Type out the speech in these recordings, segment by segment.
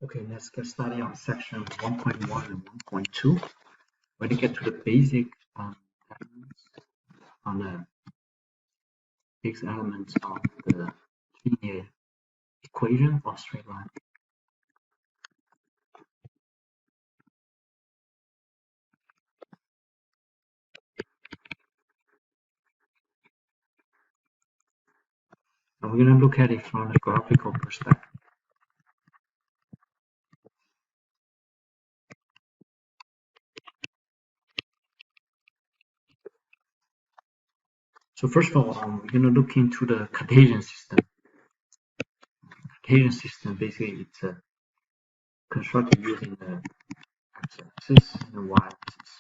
Okay, let's get started on section 1.1 and 1.2. When you get to the basic elements on the fixed elements of the linear equation or straight line. And we're going to look at it from the graphical perspective. So first of all, we're going to look into the Cartesian system. Cartesian system, basically, it's constructed using the x-axis and the y-axis.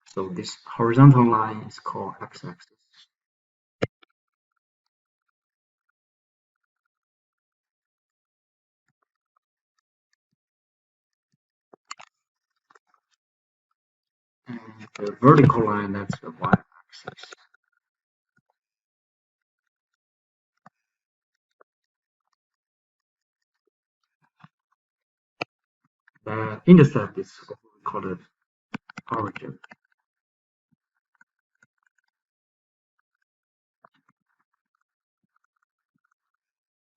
So this horizontal line is called x-axis. And the vertical line, that's the y-axis. The intercept is what we call it origin.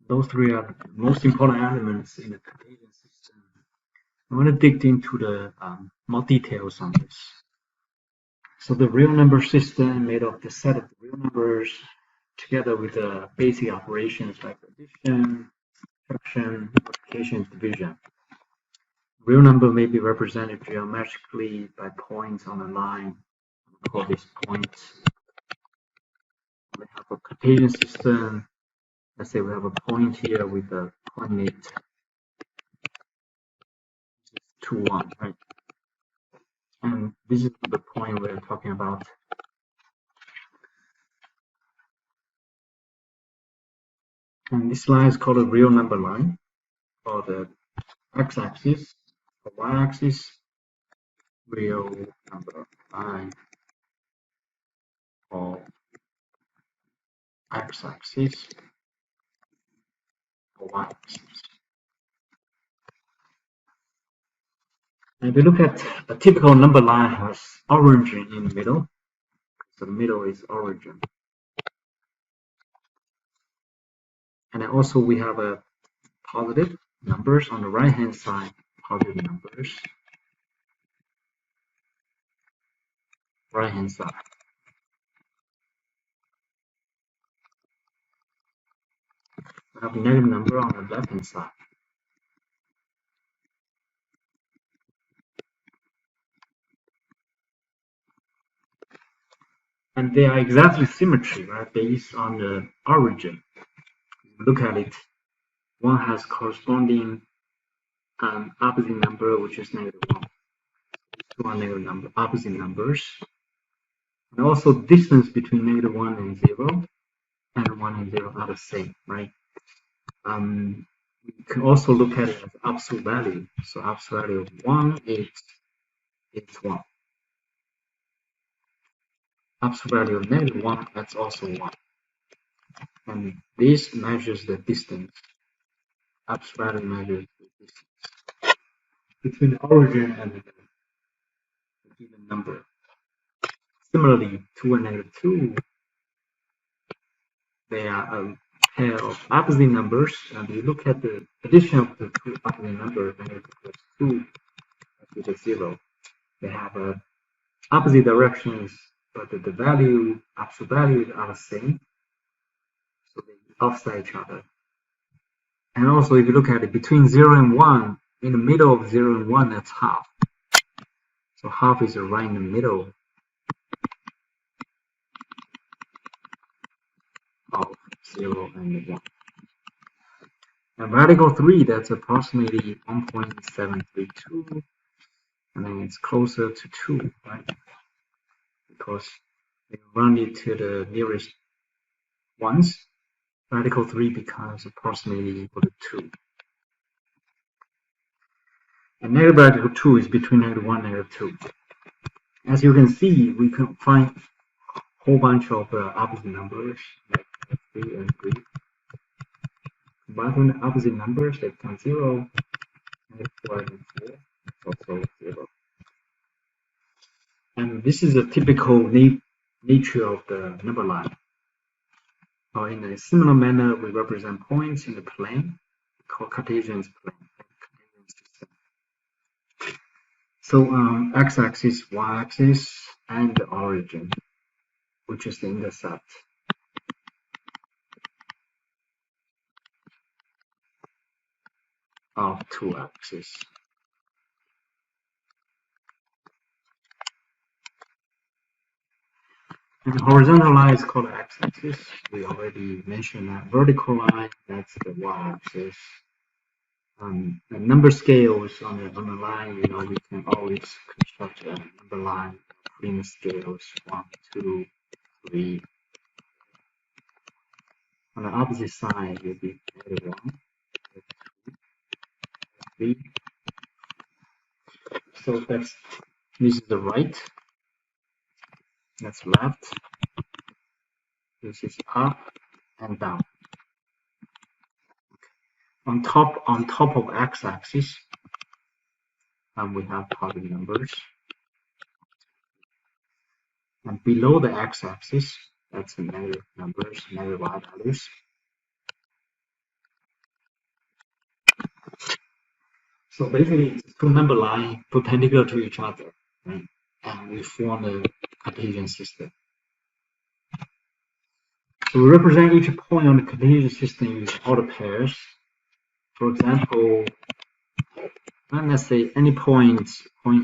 Those three are the most important elements in the Contagion system. I'm going to dig into the more details on this. So the real number system made of the set of the real numbers together with the basic operations like addition, subtraction, multiplication, division. Real number may be represented geometrically by points on a line. We call these points. We have a Cartesian system. Let's say we have a point here with a coordinate 2, 1, right? And this is the point we're talking about. And this line is called a real number line, or the x-axis, the y-axis, real number line, or x-axis, or y-axis. And if you look at a typical number line, has origin in the middle. So the middle is origin. And then also we have a positive numbers on the right hand side, positive numbers, right hand side. We have a negative number on the left hand side. And they are exactly symmetry, right, based on the origin. Look at it. One has corresponding opposite number, which is -1. Two are negative number, opposite numbers. And also distance between -1 and 0 and 1 and 0 are the same, right? We can also look at it as absolute value. So absolute value of 1 is 1. Absolute value of -1, that's also 1. And this measures the distance. Absolute value measures the distance between the origin and the given number. Similarly, 2 and -2, they are a pair of opposite numbers. And you look at the addition of the two opposite numbers, -2 with a 0. They have opposite directions, but the value, absolute values are the same. So they offset each other. And also, if you look at it between 0 and 1, in the middle of 0 and 1, that's half. So half is right in the middle of 0 and 1. And radical 3, that's approximately 1.732. And then it's closer to 2, right? Because if you run it to the nearest ones, radical 3 becomes approximately equal to 2. And negative radical 2 is between -1 and -2. As you can see, we can find a whole bunch of opposite numbers, like 3 and 3. But when the opposite numbers, they become 0, and 4 and 4, it's also 0. And this is a typical nature of the number line. Or in a similar manner, we represent points in the plane, called Cartesian plane. Cartesian system. So x-axis, y-axis, and the origin, which is the intercept of two axes. And the horizontal line is called the x-axis. We already mentioned that. Vertical line, that's the y-axis. The number scales on the line, you can always construct a number line, putting the scales 1, 2, 3. On the opposite side, it will be -1, 3. So this is the right, that's left, this is up and down. On top of x-axis, we have positive numbers. And below the x-axis, that's the negative numbers, negative y values. So basically, it's two number lines perpendicular to each other, right? And we form a Cartesian system. So we represent each point on the Cartesian system with order pairs. For example, let's say any point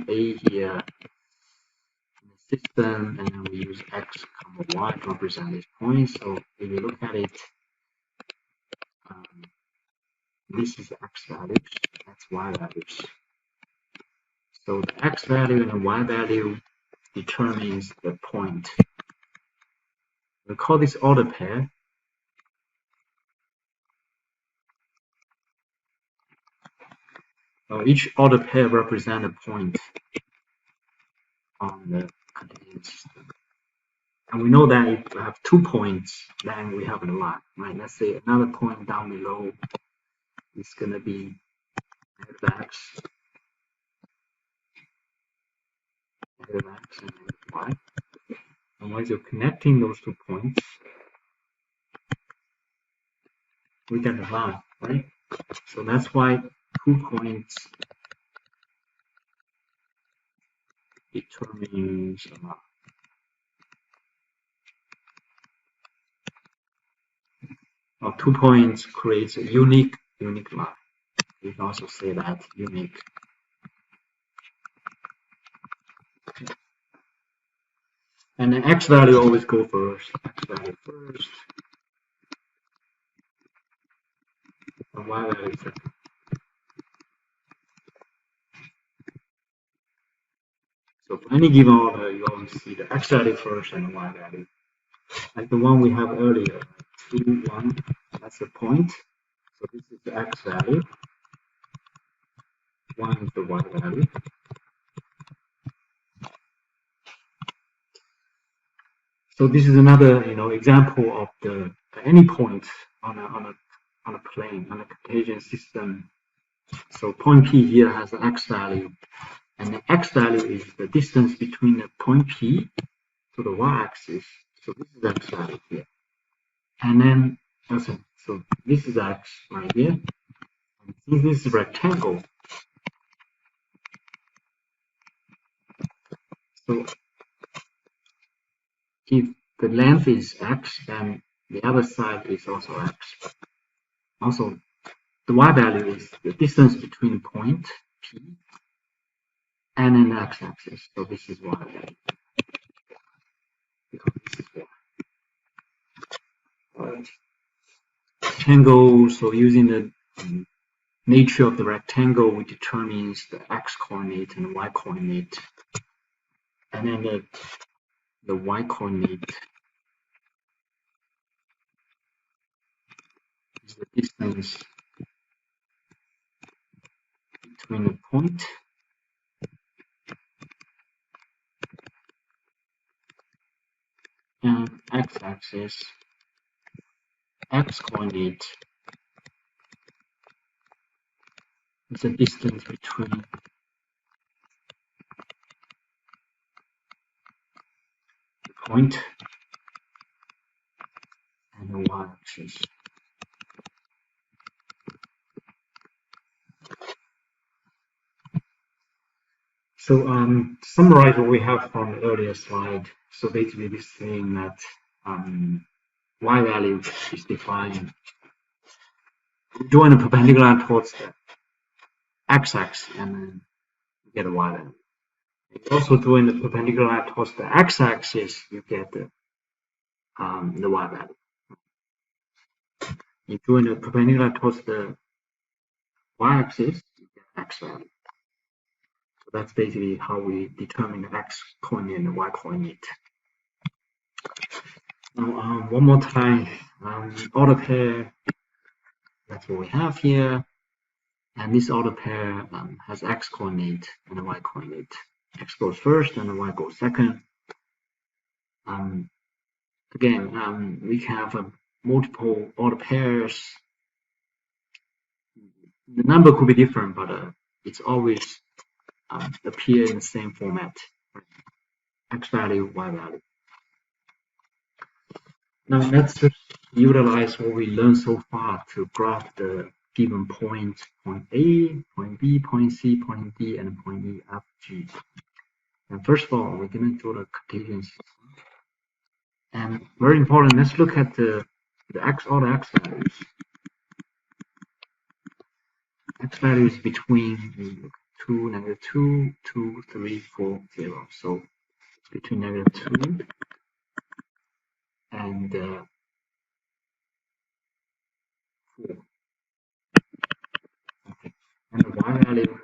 A here in the system, and then we use x, y to represent this point. So if you look at it, this is x values, that's y values. So the x value and the y value determines the point. We call this order pair. Each order pair represents a point on the Cartesian system. And we know that if we have 2 points, then we have a line, right? Let's say another point down below is going to be negative x, and negative y. And once you're connecting those 2 points, we get a line, right? So that's why 2 points determines a line. 2 points creates a unique line. You can also say that unique. And then x value always go first. X value first. And y value second. So for any given order, you always see the x value first and the y value. Like the one we have earlier, 2, 1, that's the point. So this is the x value. 1 is the y value. So this is another, example of the any point on a plane, on a Cartesian system. So point P here has an x value, and the x value is the distance between the point P to the y-axis. So this is x value here, and then so this is x right here. And since this is a rectangle, so if the length is x, then the other side is also x. Also, the y value is the distance between point P and an x-axis. So this is y value. Because this is y. Right. Rectangle, so using the nature of the rectangle, we determines the x-coordinate and the y-coordinate. And then the y-coordinate is the distance between the point and x-axis. X-coordinate is the distance between the point and the y-axis. So to summarize what we have from the earlier slide, so basically this is saying that y value is defined drawing a perpendicular towards the x-axis, and then you get a y value. Also drawing the perpendicular towards the x-axis, you get the y value. If drawing the perpendicular towards the y-axis, you get x value. So that's basically how we determine the x coordinate and the y coordinate. Now, one more time, order pair, that's what we have here. And this order pair has x coordinate and a y coordinate. X goes first and the y goes second. Again, we can have multiple order pairs. The number could be different, but it's always appear in the same format. X value, y value. Now let's just utilize what we learned so far to graph the given point A, point B, point C, point D, and point E, F, G. And first of all, we're going to draw the Cartesian system. And very important, let's look at the order x values. X values between 2, -2, 2, 3, 4, 0. So it's between -2 and 4. Okay. And the y value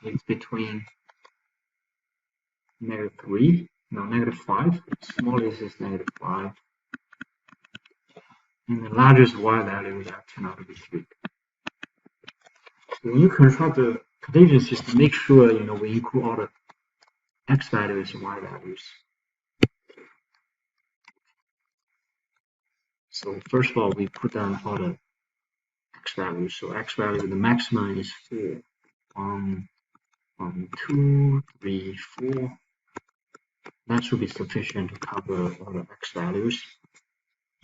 is between -3, no, -5. Smallest is -5. And the largest y value that turn out to be 3. So when you construct the Contagion system, make sure we include all the x values and y values. So first of all, we put down all the x values. So x value, the maximum is 4. 1, 2, 3, 4. That should be sufficient to cover all the x values.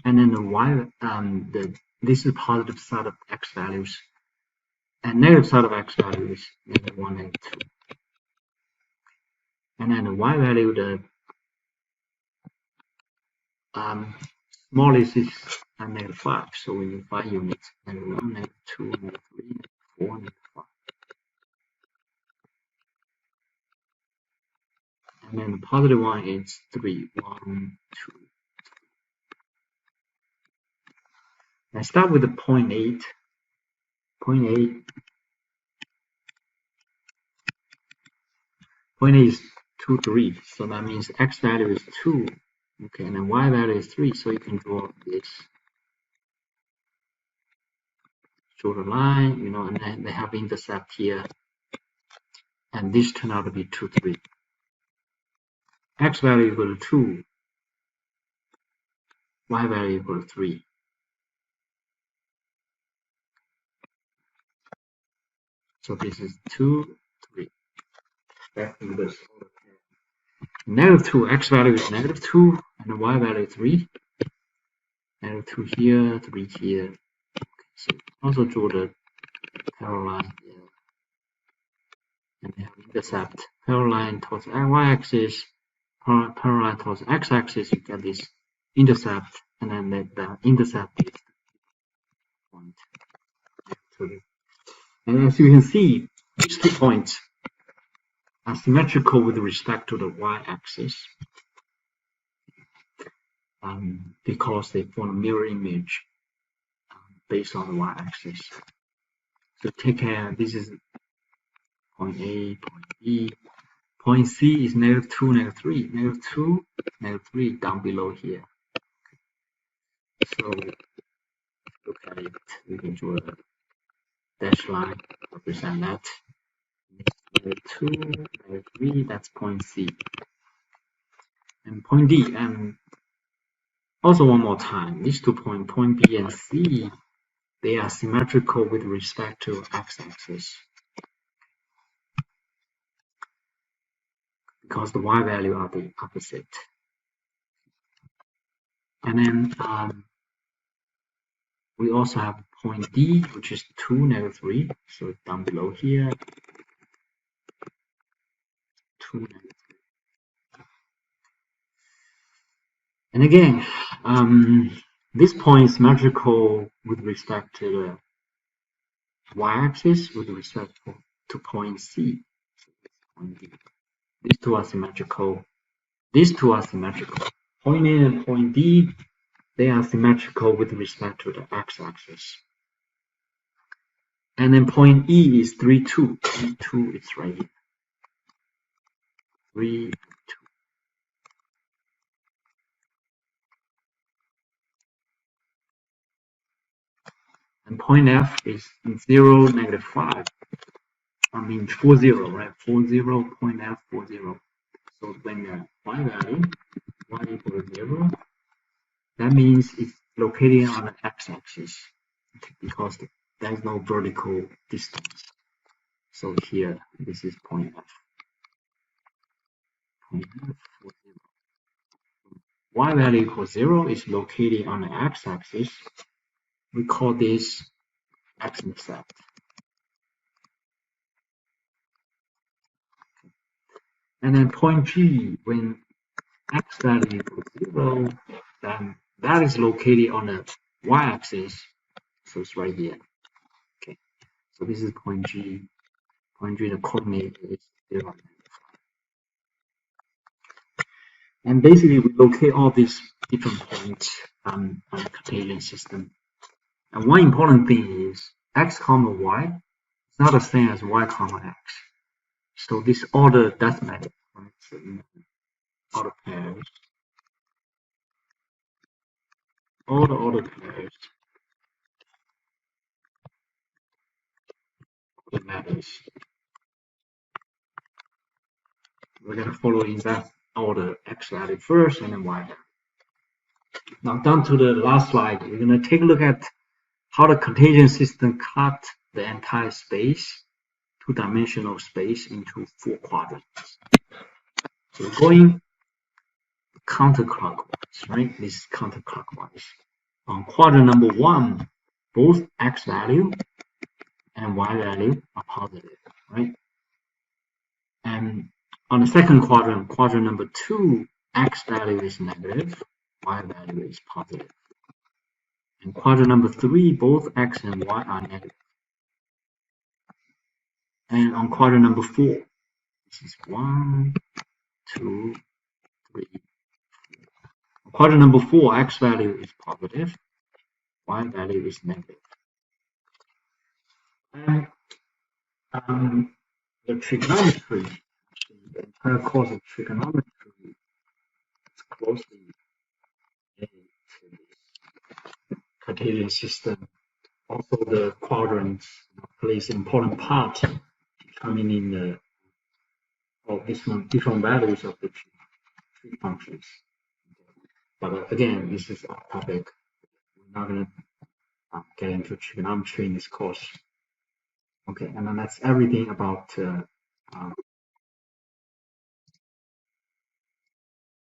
And then the y, this is positive side of x values, and negative side of x values is -1, -2. And then the y value, the smallest is -5, so we need 5 units: -1, -2, -3, -4, -5. And then the positive one is 3, 1, 2. Let's start with the point 8. Point 8 is 2, 3. So that means x value is 2. Okay, and then y value is 3. So you can draw this. Draw the line, and then they have intercept here. And this turned out to be 2, 3. X value equal to 2. Y value equal to 3. So this is 2, 3. Back to this. -2, x value is -2, and the y value is 3. -2 here, 3 here. Okay, so also draw the parallel line here. And they have intercept parallel line towards the y-axis, parallel line towards the x-axis. You get this intercept, and then the intercept is point. And as you can see, these 2 points are symmetrical with respect to the y-axis, because they form a mirror image based on the y-axis. So take care, this is point A, point B. Point C is -2, -3. -2, -3 down below here. So look at it, we can draw a dashed line represent that. -2, -3, that's point C. And point D, and also one more time, these 2 points, point B and C, they are symmetrical with respect to x-axis because the y value are the opposite. And then we also have point D, which is 2, -3. So down below here, 2, -3. And again, this point is symmetrical with respect to the y-axis with respect to point C. Point D. These two are symmetrical. These two are symmetrical. Point A and point D, they are symmetrical with respect to the x-axis. And then point E is 3, 2. 3, 2 is right here. 3, 2. And point F is 0, -5. I mean 4, 0, right? 4, 0, point F, 4, 0. So when the y value, y equals 0, that means it's located on the x-axis because there's no vertical distance. So here, this is point F. Point F, 4, 0. Y value equals 0 is located on the x-axis. We call this x-intercept. And then point G, when x value equals 0, then that is located on the y-axis. So it's right here. Okay. So this is point G. Point G, the coordinate is 0. And basically, we locate all these different points on the Cartesian system. And one important thing is x comma y is not the same as y comma x. So this order does matter. So order pairs, all the order pairs, it matters. We're going to follow in that order, x value first and then y value. Now down to the last slide, we're going to take a look at how the Contagion system cut the entire space, two-dimensional space, into 4 quadrants. So we're going counterclockwise, right? This is counterclockwise. On quadrant number 1, both x value and y value are positive, right? And on the second quadrant, quadrant number 2, x value is negative, y value is positive. And quadrant number 3, both x and y are negative. And on quadrant number 4, this is 1, 2, 3. On quadrant number 4, x value is positive, y value is negative. And the trigonometry, the entire course of trigonometry, is closely related to this Cartesian system. Also, the quadrants plays an important part coming in the different values of the tree functions. But again, this is our topic. We're not going to get into trigonometry in this course. Okay, and then that's everything about